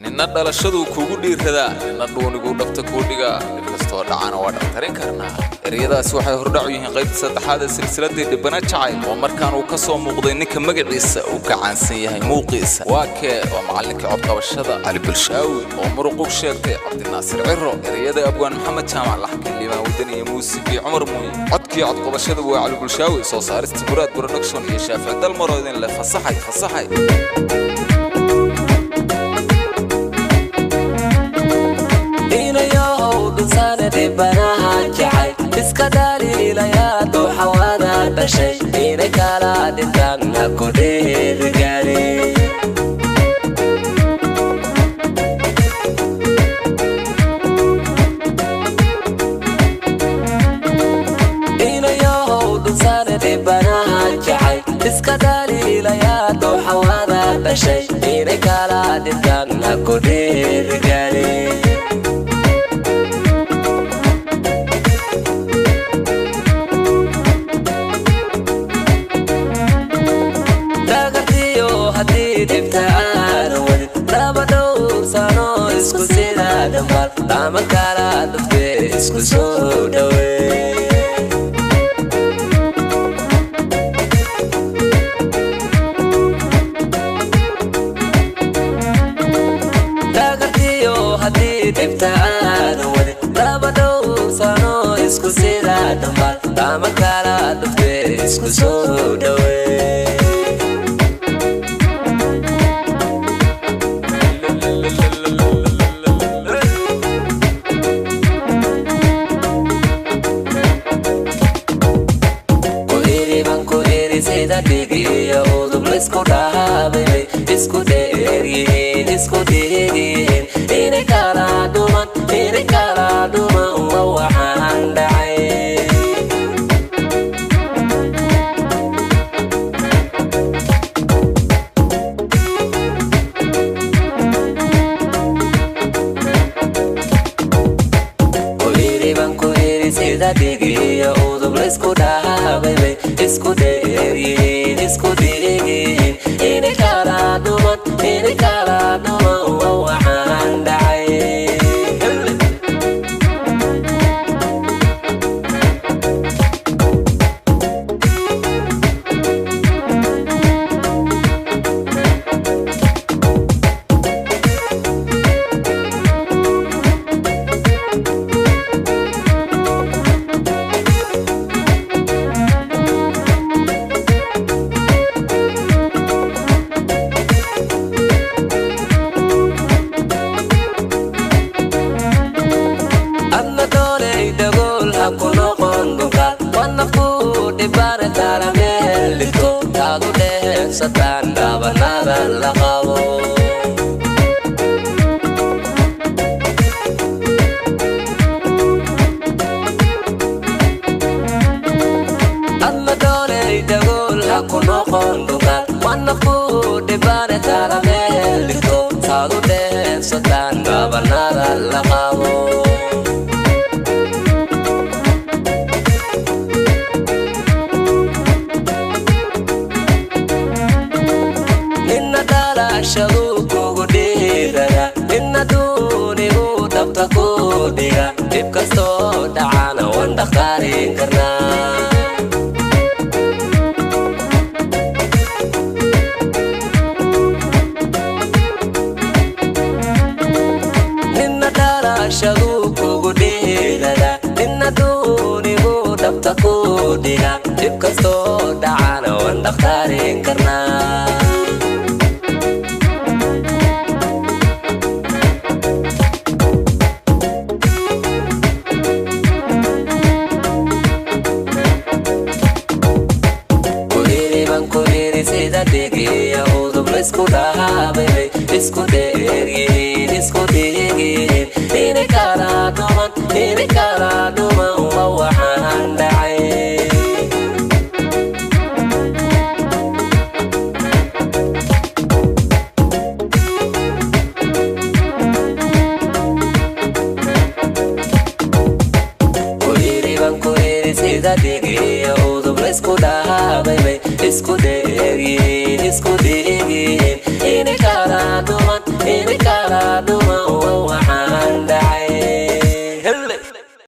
ninna dhalashadu kugu dhiirada ninna dhuunigu dhabta ku dhiga kastoo dhacana waa dhaqtarin karnaa eriyadaas waxay hordhac u yihiin qaybta saddexaad ee silsiladii dhibana jacayl oo markaan uu ka soo muuqday ninka magaciisa uu ka caansan yahay muuqiisa waa kee waa macalinka codqabashada Ali Bulshaawi oo muruq u sheegtay Cabdinaasir Ciro eriyada abwaan Maxamed Jaamac laxkii liibaan wadaniga muusigii Cumar Muuy codkii codqabashada waa Ali Bulshaawi soo saarista Muraad Production iyo Shaafic Dalmaro idin la fasaxay banaha jacay iska dhaliilayaa duxawada dhashay inay kala dhintaan ha ku dheergaari inayow dhulsaanadi banaha jacay iska dhaliilayaa duxawada dhashay inay kala dhintaan ha ku dheergaari lama kala dadke isku soo dhaweey taagtiyo hadii dhibtaan wadi laba dhowr sano isku sida dhammaan lama kala dadke isku soo dhaweey isku dhaabay isku dheeryihiin inay kala dhuman waa waxaan dhacay ku iri sida dhigiyo udub la isku dhaabay isku dheeryihiin inay kala dhuman waa waxaan dhacay satan dabanada la qabo alla doonay dagol ha ku noqon duqad wana ku dhibane tala meelko taadu dheh satan dabanada la qabo shaluukugu dhiirada inna duunigu dhabta ku dhiga dhib kastoo dhacana waan dhaqaarin karnaa ninna dhala shaluukugu dhiirada inna duunigu dhabta ku dhiga dhib kastoo dhacana waan dhaqaarin karnaa sida dhigiyo udub la isku dhaabay isku dheeryihiin inay kala dhuman waa waxaan dhacay ku iri sida dhigiyo udub la isku dhaabay isku dheeryihiin inay kala dhuman inay kala dhaqaado